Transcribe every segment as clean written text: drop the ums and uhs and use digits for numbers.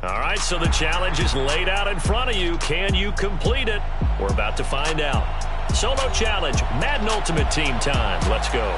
All right, so the challenge is laid out in front of you. Can you complete it? We're about to find out. Solo challenge, Madden Ultimate Team time. Let's go.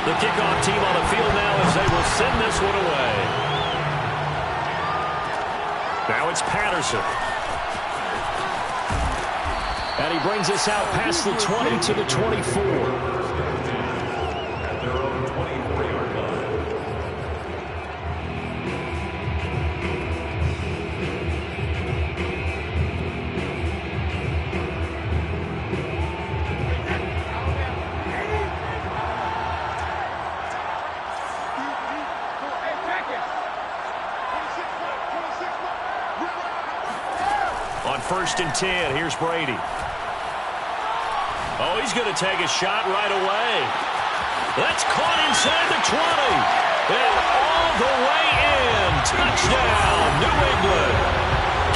The kickoff team on the field now as they will send this one away. Now it's Patterson. And he brings us out past the 20 to the 24. On 1st and 10, here's Brady. Oh, he's going to take a shot right away. That's caught inside the 20. And all the way in. Touchdown, New England.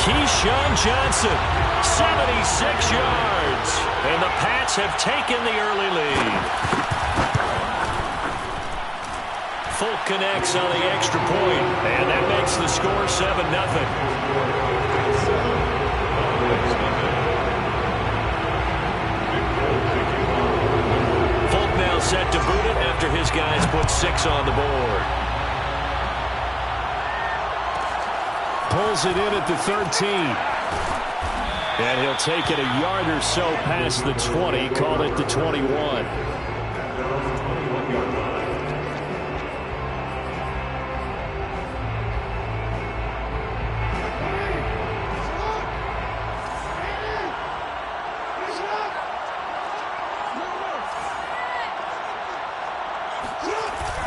Keyshawn Johnson, 76 yards. And the Pats have taken the early lead. Folk connects on the extra point, and that makes the score 7-0. Folk now set to boot it after his guys put 6 on the board. Pulls it in at the 13. And he'll take it a yard or so past the 20, call it the 21.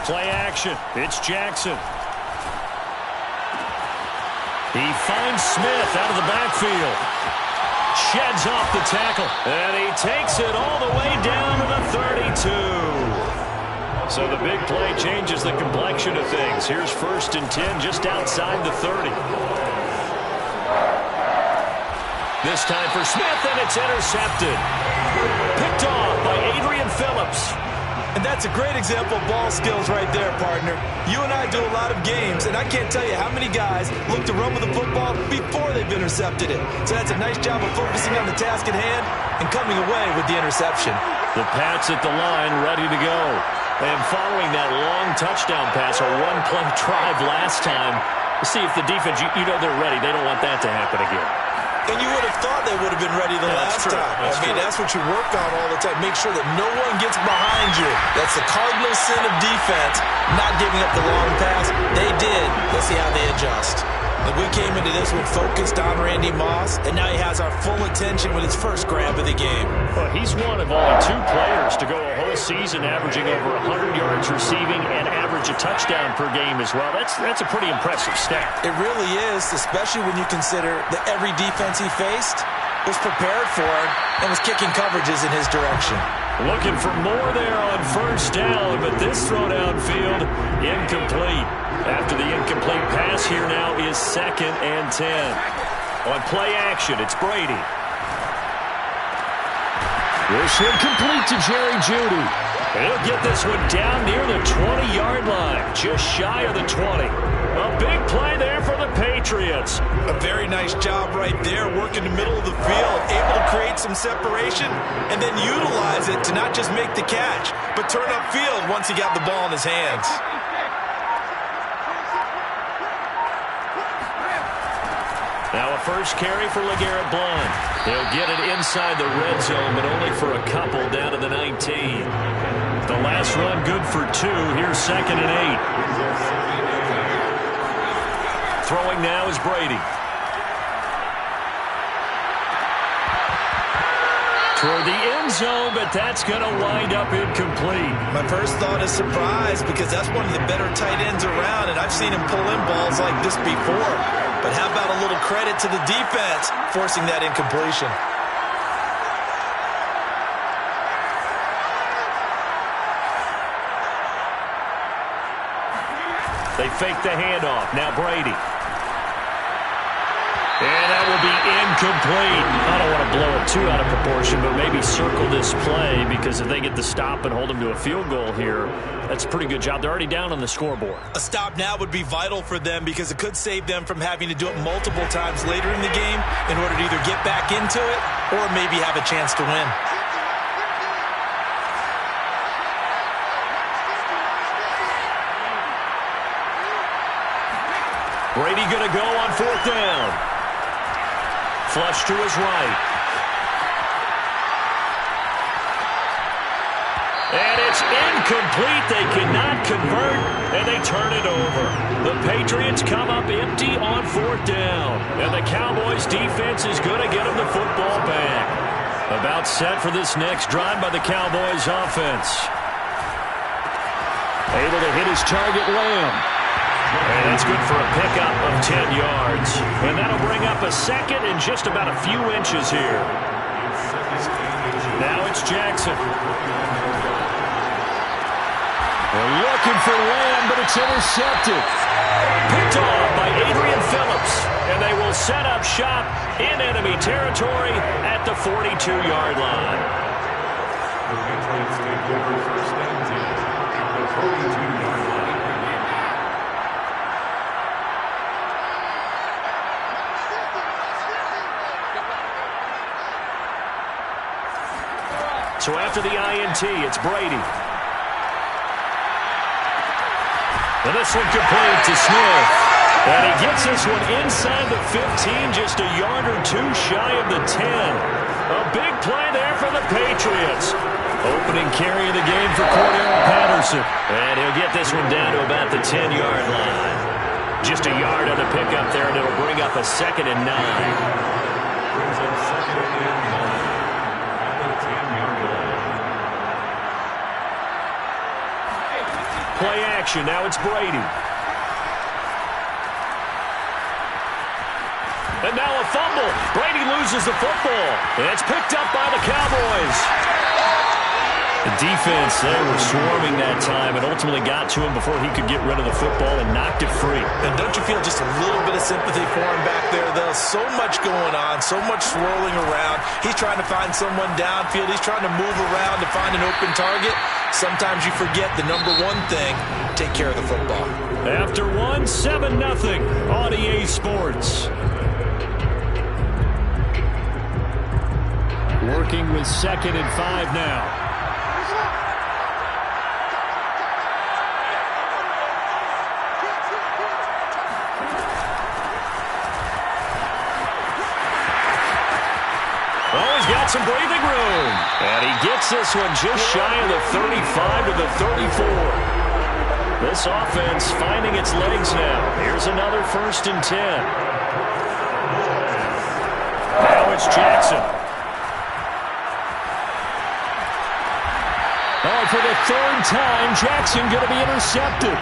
Play action. It's Jackson. He finds Smith out of the backfield. Sheds off the tackle. And he takes it all the way down to the 32. So the big play changes the complexion of things. Here's 1st and 10 just outside the 30. This time for Smith, and it's intercepted. Picked off by Adrian Phillips. And that's a great example of ball skills right there, partner. You and I do a lot of games, and I can't tell you how many guys look to run with the football before they've intercepted it. So that's a nice job of focusing on the task at hand and coming away with the interception. The Pats at the line ready to go. And following that long touchdown pass, a one-play drive last time, see if the defense, you know they're ready. They don't want that to happen again. And you would have thought they would have been ready the last time. That's what you work on all the time. Make sure that no one gets behind you. That's the cardinal sin of defense, not giving up the long pass. They did. Let's see how they adjust. Like we came into this one focused on Randy Moss, and now he has our full attention with his first grab of the game. Well, he's one of only 2 players to go a whole season averaging over 100 yards receiving and average a touchdown per game as well. That's a pretty impressive stat. It really is, especially when you consider that every defense he faced was prepared for it and was kicking coverages in his direction. Looking for more there on 1st down, but this throw downfield incomplete. After the incomplete pass, here now is 2nd and 10. On play action, it's Brady. This one complete to Jerry Jeudy. He'll get this one down near the 20-yard line, just shy of the 20. A big play there for the Patriots. A very nice job right there, working the middle of the field, able to create some separation, and then utilize it to not just make the catch, but turn upfield once he got the ball in his hands. Now a first carry for LeGarrette Blount. He'll get it inside the red zone, but only for a couple down to the 19. The last run good for 2. Here's 2nd and 8. Throwing now is Brady. Toward the end zone, but that's going to wind up incomplete. My first thought is surprise because that's one of the better tight ends around, and I've seen him pull in balls like this before. But how about a little credit to the defense forcing that incompletion? They fake the handoff. Now Brady. And that will be incomplete. I don't want to blow it too out of proportion, but maybe circle this play, because if they get the stop and hold them to a field goal here, that's a pretty good job. They're already down on the scoreboard. A stop now would be vital for them, because it could save them from having to do it multiple times later in the game in order to either get back into it or maybe have a chance to win. Brady going to go on 4th down. Flush to his right. And it's incomplete. They cannot convert, and they turn it over. The Patriots come up empty on 4th down. And the Cowboys defense is going to get them the football back. About set for this next drive by the Cowboys offense. Able to hit his target, Lamb. And that's good for a pickup of 10 yards. And that'll bring up a second and just about a few inches here. Now it's Jackson. They're looking for Lamb, but it's intercepted. Picked off by Adrian Phillips. And they will set up shop in enemy territory at the 42-yard line. The Patriots take over first and 10 at the 42-yard line. So after the INT, it's Brady. And this one complete to Smith. And he gets this one inside the 15, just a yard or two shy of the 10. A big play there for the Patriots. Opening carry of the game for Cordero Patterson. And he'll get this one down to about the 10-yard line. Just a yard on the pickup there, and it'll bring up a 2nd and 9. Brings up 2nd and 9. Play action. Now it's Brady. And now a fumble. Brady loses the football. And it's picked up by the Cowboys. The defense, they were swarming that time and ultimately got to him before he could get rid of the football and knocked it free. And don't you feel just a little bit of sympathy for him back there, though? So much going on, so much swirling around. He's trying to find someone downfield. He's trying to move around to find an open target. Sometimes you forget the number one thing, take care of the football. After 7-0 on EA Sports. Working with 2nd and 5 now. Got some breathing room. And he gets this one just shy of the 35 to the 34. This offense finding its legs now. Here's another 1st and 10. Now it's Jackson. Oh, for the 3rd time, Jackson going to be intercepted.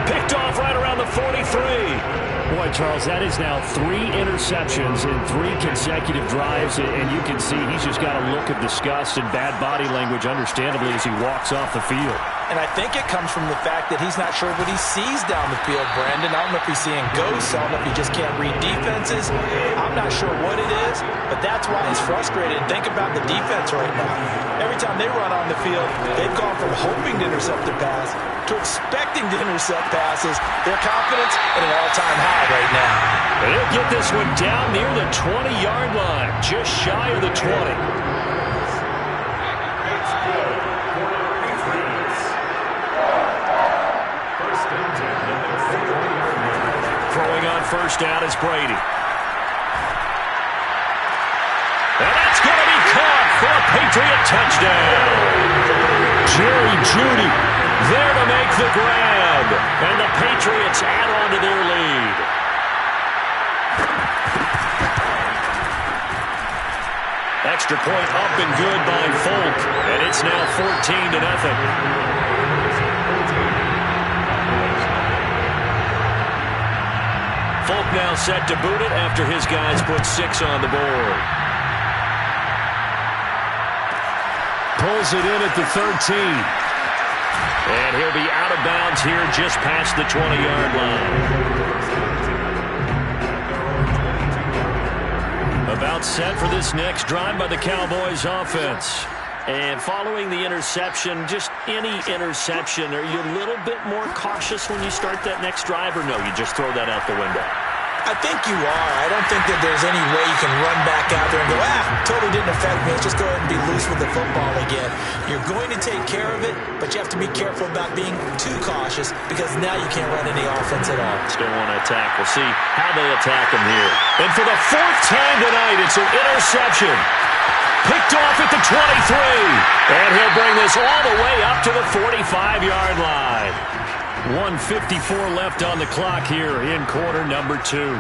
Picked off right around the 43. Boy, Charles, that is now 3 interceptions in 3 consecutive drives, and you can see he's just got a look of disgust and bad body language, understandably, as he walks off the field. And I think it comes from the fact that he's not sure what he sees down the field, Brandon. I don't know if he's seeing ghosts. I don't know if he just can't read defenses. I'm not sure what it is, but that's why he's frustrated. Think about the defense right now. Every time they run on the field, they've gone from hoping to intercept a pass to expecting to intercept passes. Their confidence at an all-time high right now. And he'll get this one down near the 20-yard line, just shy of the 20. Throwing on 1st down is Brady. And that's going to be caught for a Patriot touchdown. Jerry Jeudy there to make the grab. And the Patriots add on to their lead. Extra point up and good by Folk. And it's now 14-0. Folk now set to boot it after his guys put 6 on the board. Pulls it in at the 13. And he'll be out of bounds here just past the 20-yard line. About set for this next drive by the Cowboys offense. And following the interception, just any interception, are you a little bit more cautious when you start that next drive, or no, you just throw that out the window? I think you are. I don't think that there's any way you can run back out there and go, totally didn't affect me. Let's just go ahead and be loose with the football again. You're going to take care of it, but you have to be careful about being too cautious because now you can't run any offense at all. Still want to attack. We'll see how they attack him here. And for the 4th time tonight, it's an interception. Picked off at the 23. And he'll bring this all the way up to the 45-yard line. 1:54 left on the clock here in quarter number 2.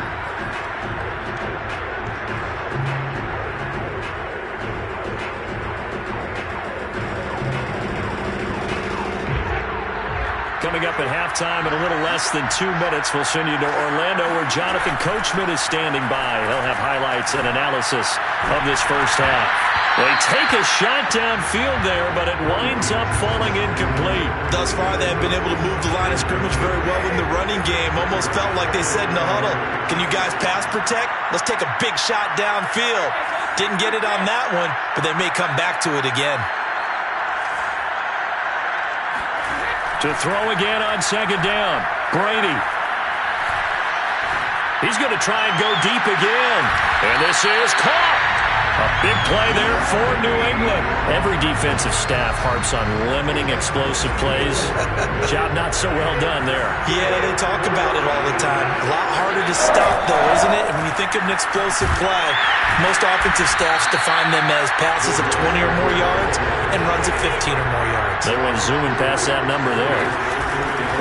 Coming up at halftime in a little less than 2 minutes, we'll send you to Orlando where Jonathan Coachman is standing by. He'll have highlights and analysis of this first half. They take a shot downfield there, but it winds up falling incomplete. Thus far, they have been able to move the line of scrimmage very well in the running game. Almost felt like they said in the huddle, can you guys pass protect? Let's take a big shot downfield. Didn't get it on that one, but they may come back to it again. To throw again on second down. Brady. He's going to try and go deep again. And this is caught. A big play there for New England. Every defensive staff harps on limiting explosive plays. Job not so well done there. Yeah, they talk about it all the time. A lot harder to stop, though, isn't it? And when you think of an explosive play, most offensive staffs define them as passes of 20 or more yards and runs of 15 or more yards. They went zooming past that number there.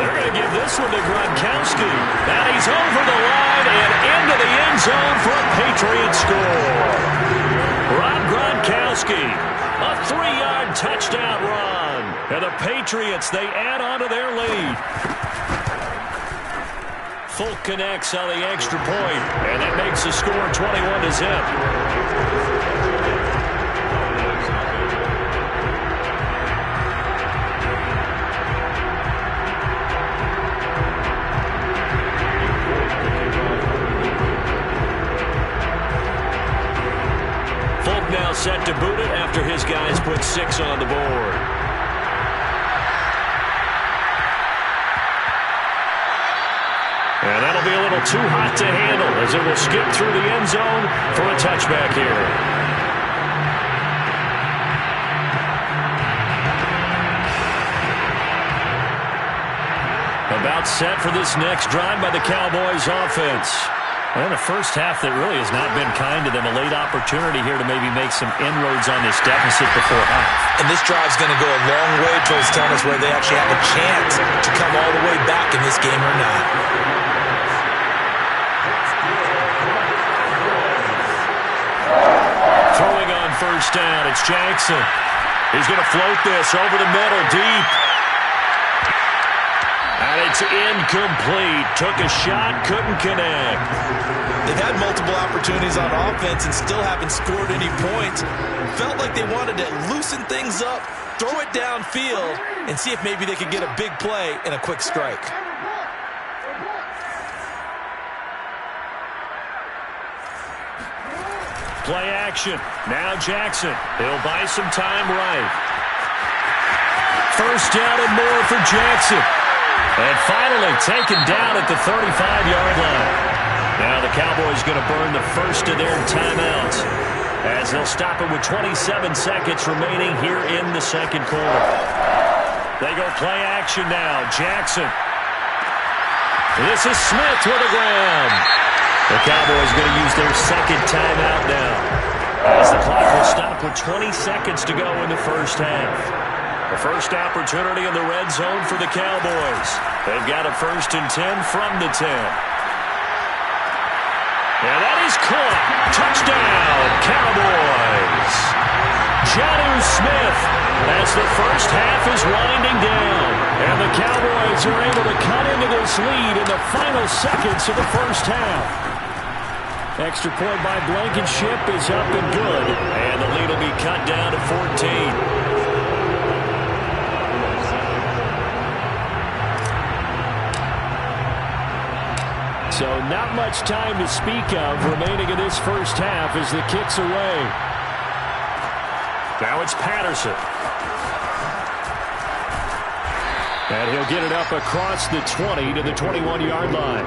They're going to give this one to Gronkowski. And he's over the line and into the end zone for a Patriot score. Rob Gronkowski, a 3-yard touchdown run. And the Patriots, they add on to their lead. Folk connects on the extra point, and that makes the score 21-0. Now set to boot it after his guys put 6 on the board. And that'll be a little too hot to handle as it will skip through the end zone for a touchback here. About set for this next drive by the Cowboys offense. Well, the first half that really has not been kind to them. A late opportunity here to maybe make some inroads on this deficit before half. And this drive's going to go a long way towards telling us whether they actually have a chance to come all the way back in this game or not. Throwing on first down, it's Jackson. He's going to float this over the middle, deep. And it's incomplete. Took a shot, couldn't connect. They've had multiple opportunities on offense and still haven't scored any points. Felt like they wanted to loosen things up, throw it downfield, and see if maybe they could get a big play and a quick strike. Play action. Now Jackson. He'll buy some time right. First down and more for Jackson. And finally taken down at the 35-yard line. Now the Cowboys going to burn the first of their timeouts as they'll stop it with 27 seconds remaining here in the second quarter. They go play action now. Jackson. This is Smith with a grab. The Cowboys going to use their second timeout now as the clock will stop with 20 seconds to go in the first half. The first opportunity in the red zone for the Cowboys. They've got a 1st and 10 from the 10. And that is caught. Touchdown, Cowboys. Jonnu Smith as the first half is winding down. And the Cowboys are able to cut into this lead in the final seconds of the first half. Extra point by Blankenship is up and good. And the lead will be cut down to 14. So not much time to speak of remaining in this first half as the kick's away. Now it's Patterson. And he'll get it up across the 20 to the 21-yard line.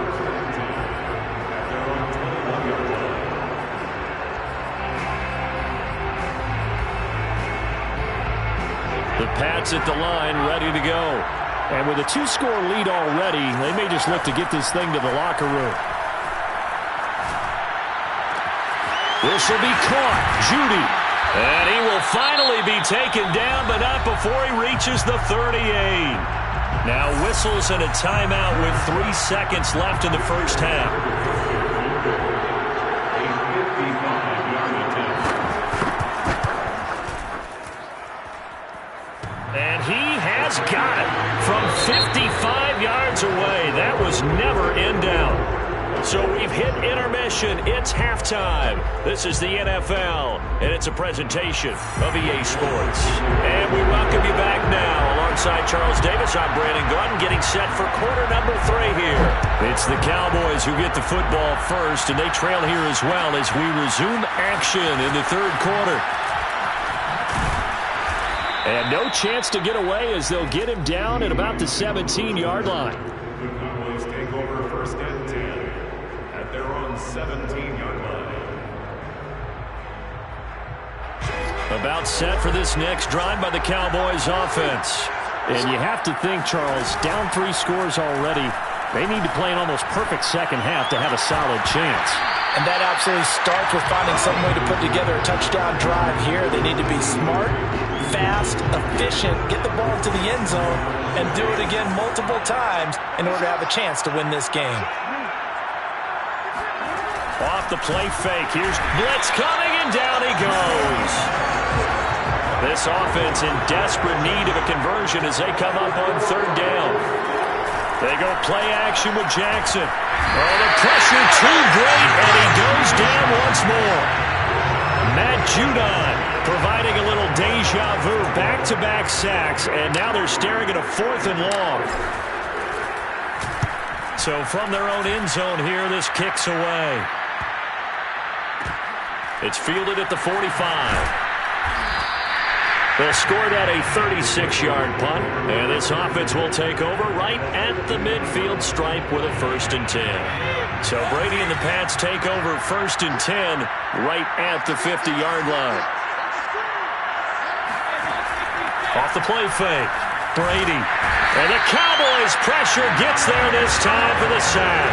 The Pats at the line, ready to go. And with a 2-score lead already, they may just look to get this thing to the locker room. This will be caught. Judy. And he will finally be taken down, but not before he reaches the 38. Now whistles and a timeout with 3 seconds left in the first half. And he has got it from 55 yards away. That was never in down. So we've hit intermission. It's halftime. This is the NFL, and it's a presentation of EA Sports. And we welcome you back now. Alongside Charles Davis, I'm Brandon Gaudin, getting set for quarter number 3 here. It's the Cowboys who get the football first, and they trail here as well as we resume action in the third quarter. And no chance to get away as they'll get him down at about the 17-yard line. The Cowboys take over first and 10 at their own 17-yard line. About set for this next drive by the Cowboys offense. And you have to think, Charles, down 3 scores already. They need to play an almost perfect second half to have a solid chance. And that absolutely starts with finding some way to put together a touchdown drive here. They need to be smart, fast, efficient, get the ball to the end zone, and do it again multiple times in order to have a chance to win this game. Off the play fake. Here's blitz coming, and down he goes. This offense in desperate need of a conversion as they come up on third down. They go play action with Jackson. Oh, the pressure too great, and he goes down once more. Matt Judon providing a little deja vu, back-to-back sacks, and now they're staring at a 4th and long. So from their own end zone here, this kicks away. It's fielded at the 45. They'll score that a 36-yard punt, and this offense will take over right at the midfield stripe with a 1st and 10. So Brady and the Pats take over 1st and 10 right at the 50-yard line. Off the play fake, Brady. And the Cowboys' pressure gets there this time for the sack.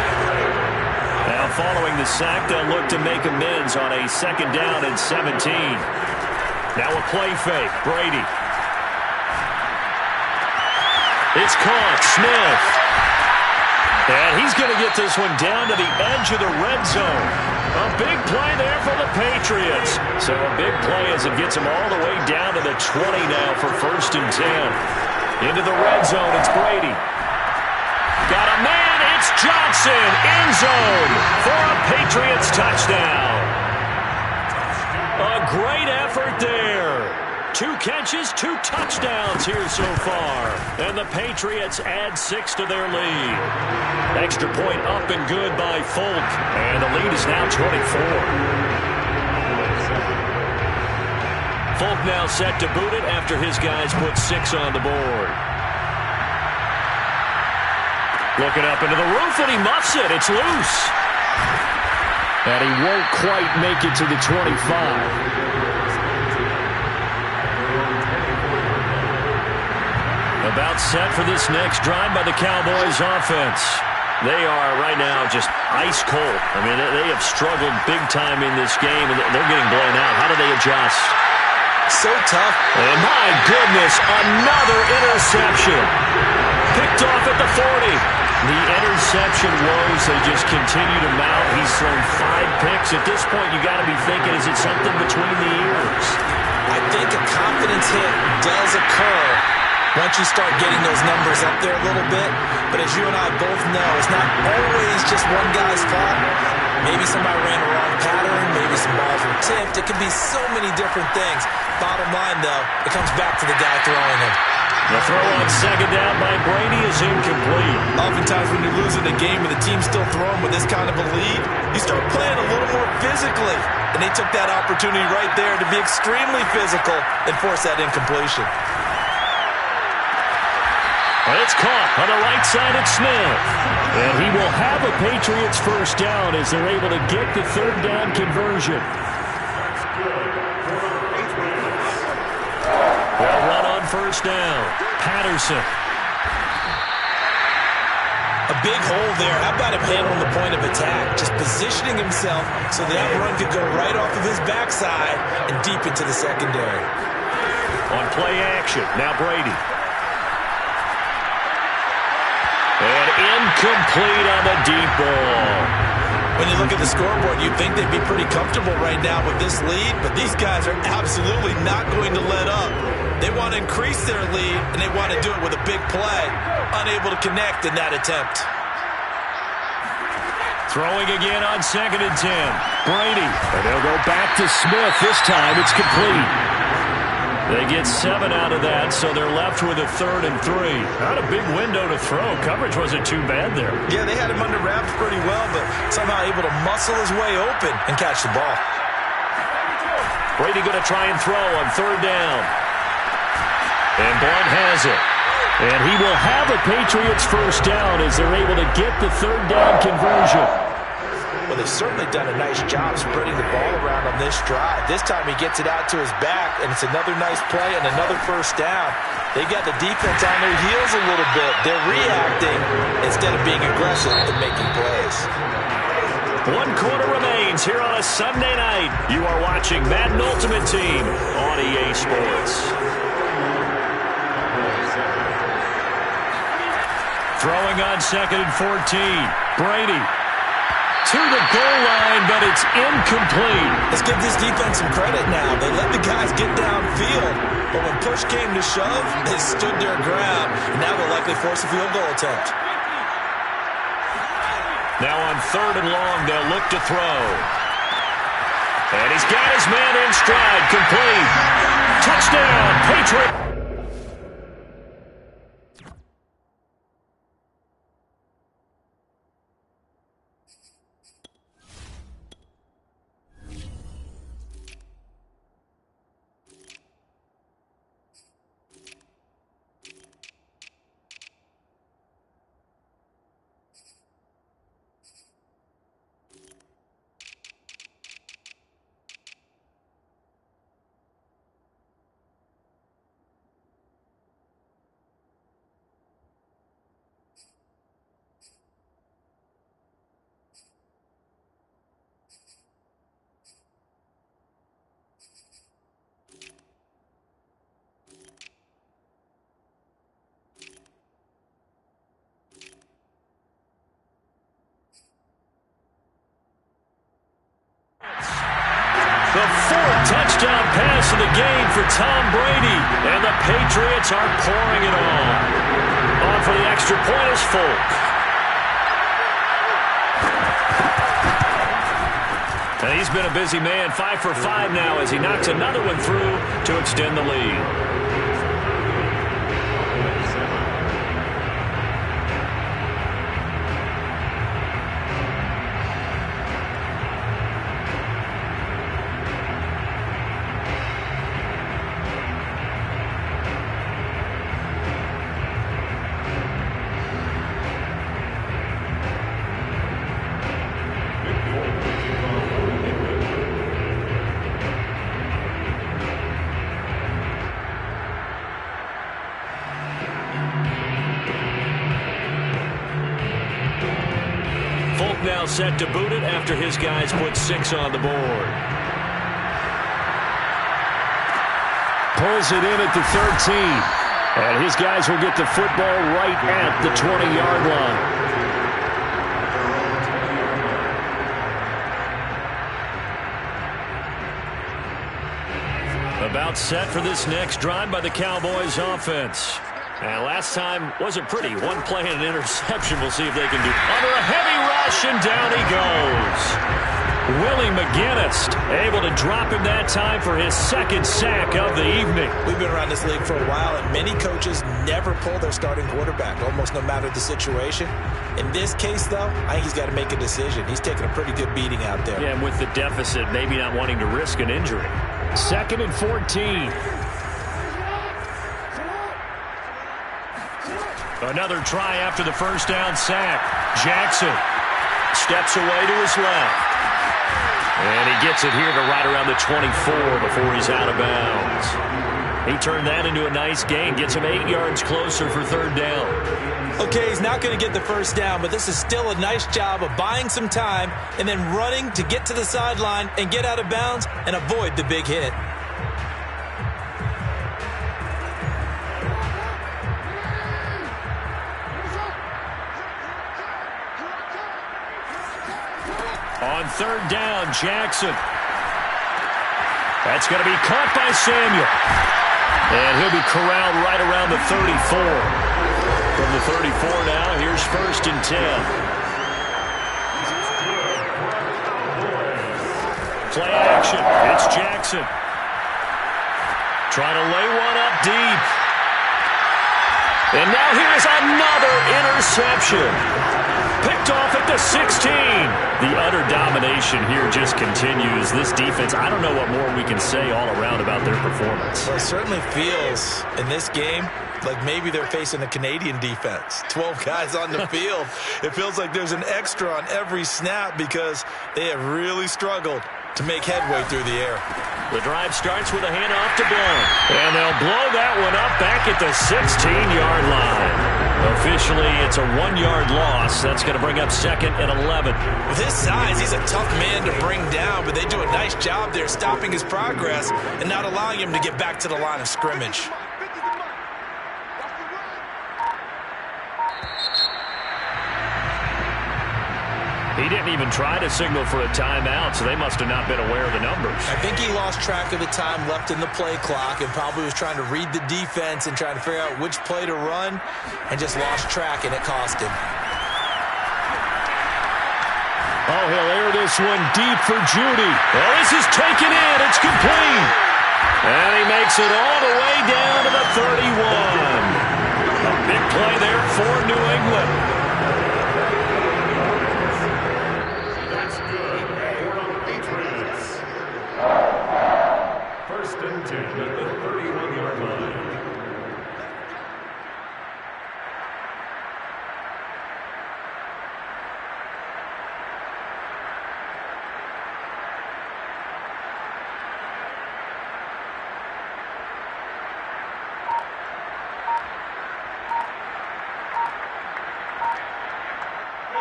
Now following the sack, they'll look to make amends on a 2nd down and 17. Now a play fake, Brady. It's caught, Smith. And he's going to get this one down to the edge of the red zone. A big play there for the Patriots. So a big play as it gets them all the way down to the 20 now for 1st and 10. Into the red zone, it's Brady. Got a man, it's Johnson, end zone for a Patriots touchdown. A great effort there. 2 catches, 2 touchdowns here so far. And the Patriots add 6 to their lead. Extra point up and good by Folk. And the lead is now 24. Folk now set to boot it after his guys put 6 on the board. Looking up into the roof, and he muffs it. It's loose. And he won't quite make it to the 25. About set for this next drive by the Cowboys offense. They are right now just ice cold. I mean, they have struggled big time in this game, and they're getting blown out. How do they adjust? So tough. And my goodness, another interception. Picked off at the 40. The interception woes, they just continue to mount. He's thrown 5 picks. At this point, you got to be thinking, is it something between the ears? I think a confidence hit does occur. once you start getting those numbers up there a little bit. But as you and I both know, it's not always just one guy's fault. Maybe somebody ran the wrong pattern. Maybe some balls were tipped. It could be so many different things. Bottom line, though, it comes back to the guy throwing them. The throw on second down by Brady is incomplete. Oftentimes when you're losing a game and the team's still throwing with this kind of a lead, you start playing a little more physically. And they took that opportunity right there to be extremely physical and force that incompletion. And it's caught on the right side at Smith. And he will have a Patriots first down as they're able to get the third down conversion. They'll run on first down. Patterson. A big hole there. How about him handling the point of attack? Just positioning himself so that run could go right off of his backside and deep into the secondary. On play action, now Brady. And incomplete on the deep ball. When you look at the scoreboard, you'd think they'd be pretty comfortable right now with this lead, but these guys are absolutely not going to let up. They want to increase their lead, and they want to do it with a big play. Unable to connect in that attempt. Throwing again on 2nd and 10. Brady. And they'll go back to Smith. This time it's complete. They get 7 out of that, so they're left with a 3rd and 3. Not a big window to throw. Coverage wasn't too bad there. Yeah, they had him under wraps pretty well, but somehow able to muscle his way open and catch the ball. Brady going to try and throw on 3rd down. And Blunt has it. And he will have a Patriots first down as they're able to get the 3rd down conversion. Well, they've certainly done a nice job spreading the ball around on this drive. This time he gets it out to his back, and it's another nice play and another first down. They got the defense on their heels a little bit. They're reacting instead of being aggressive and making plays. 1 quarter remains here on a Sunday night. You are watching Madden Ultimate Team on EA Sports. Throwing on 2nd and 14. Brady. To the goal line, but it's incomplete. Let's give this defense some credit now. They let the guys get downfield, but when push came to shove, they stood their ground, and now they'll likely force a field goal attempt. Now on 3rd and long, they'll look to throw. And he's got his man in stride, complete. Touchdown, Patriots. The 4th touchdown pass of the game for Tom Brady. And the Patriots are pouring it on. On for the extra point is Folk. And he's been a busy man, 5 for 5 now as he knocks another one through to extend the lead. Now set to boot it after his guys put 6 on the board. Pulls it in at the 13. And his guys will get the football right at the 20-yard line. About set for this next drive by the Cowboys offense. And last time wasn't pretty. One play and an interception. We'll see if they can do under a heavy rush, and down he goes. Willie McGinnis able to drop him that time for his second sack of the evening. We've been around this league for a while, and many coaches never pull their starting quarterback, almost no matter the situation. In this case, though, I think he's got to make a decision. He's taking a pretty good beating out there. Yeah, and with the deficit, maybe not wanting to risk an injury. 2nd and 14. Another try after the first down sack. Jackson steps away to his left. And he gets it here to right around the 24 before he's out of bounds. He turned that into a nice gain. Gets him 8 yards closer for 3rd down. Okay, he's not going to get the first down, but this is still a nice job of buying some time and then running to get to the sideline and get out of bounds and avoid the big hit. On 3rd down, Jackson. That's going to be caught by Samuel. And he'll be corralled right around the 34. From the 34 now, here's 1st and 10. Play action. It's Jackson. Trying to lay one up deep. And now here's another interception. Picked off at the 16. The utter domination here just continues. This defense, I don't know what more we can say all around about their performance. Well, it certainly feels in this game like maybe they're facing a Canadian defense. 12 guys on the field. It feels like there's an extra on every snap because they have really struggled to make headway through the air. The drive starts with a handoff to Blount. And they'll blow that one up back at the 16-yard line. Officially, it's a 1-yard loss. That's going to bring up 2nd and 11. With his size, he's a tough man to bring down, but they do a nice job there stopping his progress and not allowing him to get back to the line of scrimmage. He didn't even try to signal for a timeout, so they must have not been aware of the numbers. I think he lost track of the time left in the play clock and probably was trying to read the defense and trying to figure out which play to run and just lost track, and it cost him. Oh, he'll air this one deep for Judy. Well, this is taken in. It's complete. And he makes it all the way down to the 31. A big play there for New England.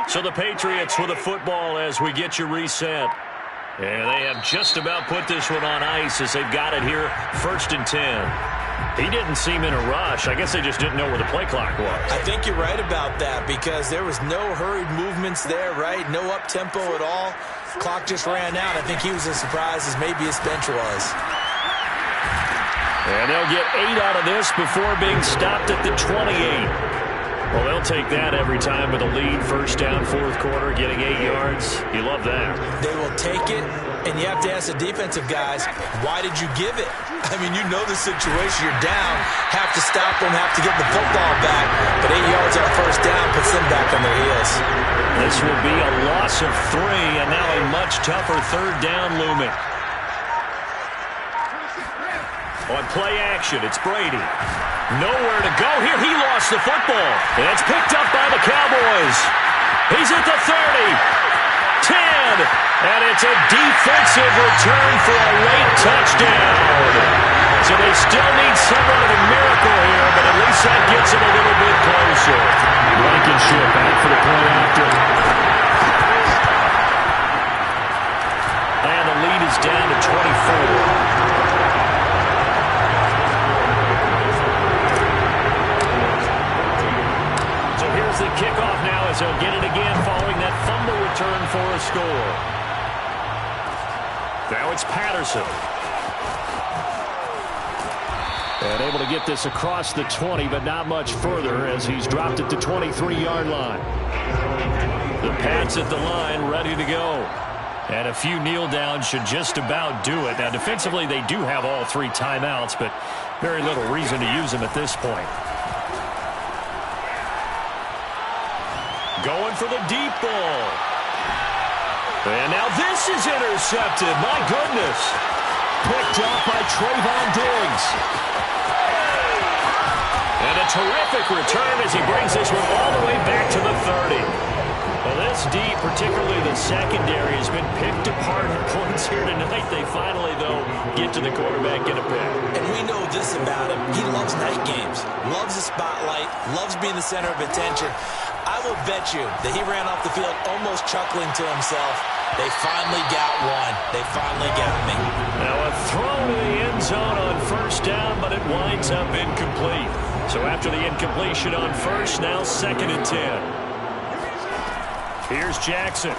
So the Patriots with the football as we get you reset. And they have just about put this one on ice as they've got it here, 1st and 10. He didn't seem in a rush. I guess they just didn't know where the play clock was. I think you're right about that because there was no hurried movements there, right? No up-tempo at all. Clock just ran out. I think he was as surprised as maybe his bench was. And they'll get 8 out of this before being stopped at the 28. Well, they'll take that every time with a lead. 1st down, 4th quarter, getting 8 yards. You love that. They will take it, and you have to ask the defensive guys, why did you give it? I mean, you know the situation. You're down, have to stop them, have to get the football back, but 8 yards on 1st down puts them back on their heels. This will be a loss of 3, and now a much tougher 3rd down looming. On play action, it's Brady. Nowhere to go here. He lost the football. And it's picked up by the Cowboys. He's at the 30. 10. And it's a defensive return for a late touchdown. So they still need somewhat of a miracle here, but at least that gets them a little bit closer. Blankenship back for the play after. And the lead is down to 24. The kickoff now as they'll get it again following that fumble return for a score. Now it's Patterson. And able to get this across the 20, but not much further as he's dropped it to 23-yard line. The Pats at the line, ready to go. And a few kneel downs should just about do it. Now, defensively, they do have all 3 timeouts, but very little reason to use them at this point. Going for the deep ball. And now this is intercepted. My goodness. Picked up by Trayvon Diggs. And a terrific return as he brings this one all the way back to the 30. Well, this D, particularly the secondary, has been picked apart at points here tonight. They finally, though, get to the quarterback, get a pick. And we know this about him. He loves night games, loves the spotlight, loves being the center of attention. I will bet you that he ran off the field almost chuckling to himself. They finally got one. They finally got me. Now a throw to the end zone on first down, but it winds up incomplete. So after the incompletion on first, now 2nd and 10. Here's Jackson.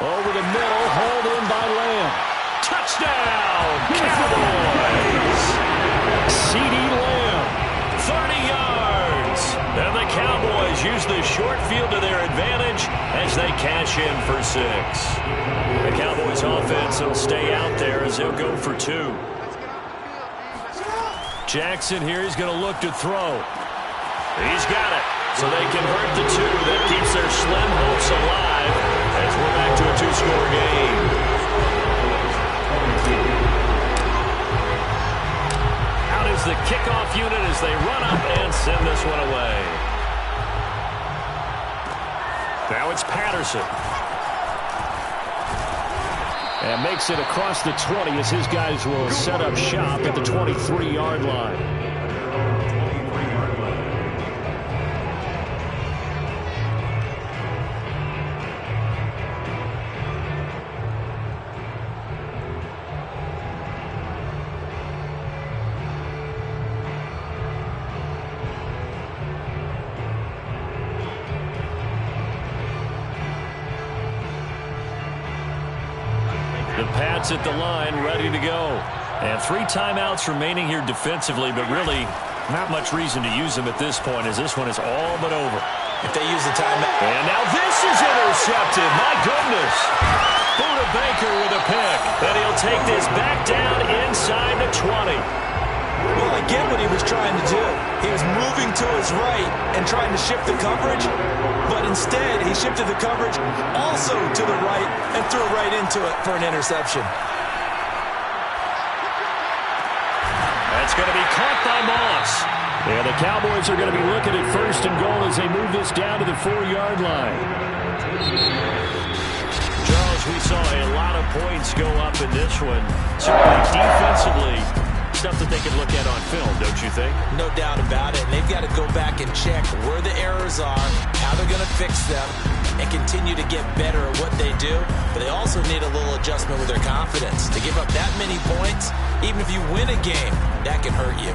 Over the middle, hauled in by Lamb. Touchdown, Cowboys! CeeDee Lamb, 30 yards. And the Cowboys use the short field to their advantage as they cash in for 6. The Cowboys offense will stay out there as they'll go for 2. Jackson here, he's going to look to throw. He's got it. So they convert the 2. That keeps their slim hopes alive as we're back to a 2-score game. Out is the kickoff unit as they run up and send this one away. Now it's Patterson. And makes it across the 20 as his guys will set up shop at the 23-yard line. The Pats at the line, ready to go. And 3 timeouts remaining here defensively, but really not much reason to use them at this point as this one is all but over. If they use the timeout. And now this is intercepted. My goodness. Buda Baker with a pick. And he'll take this back down inside the 20. Well, I get what he was trying to do. He was moving to his right and trying to shift the coverage, but instead he shifted the coverage also to the right and threw right into it for an interception. That's going to be caught by Moss. Yeah, the Cowboys are going to be looking at 1st and goal as they move this down to the 4-yard line. Charles, we saw a lot of points go up in this one. Certainly defensively, stuff that they can look at on film, don't you think? No doubt about it. And they've got to go back and check where the errors are, how they're going to fix them, and continue to get better at what they do. But they also need a little adjustment with their confidence. To give up that many points, even if you win a game, that can hurt you.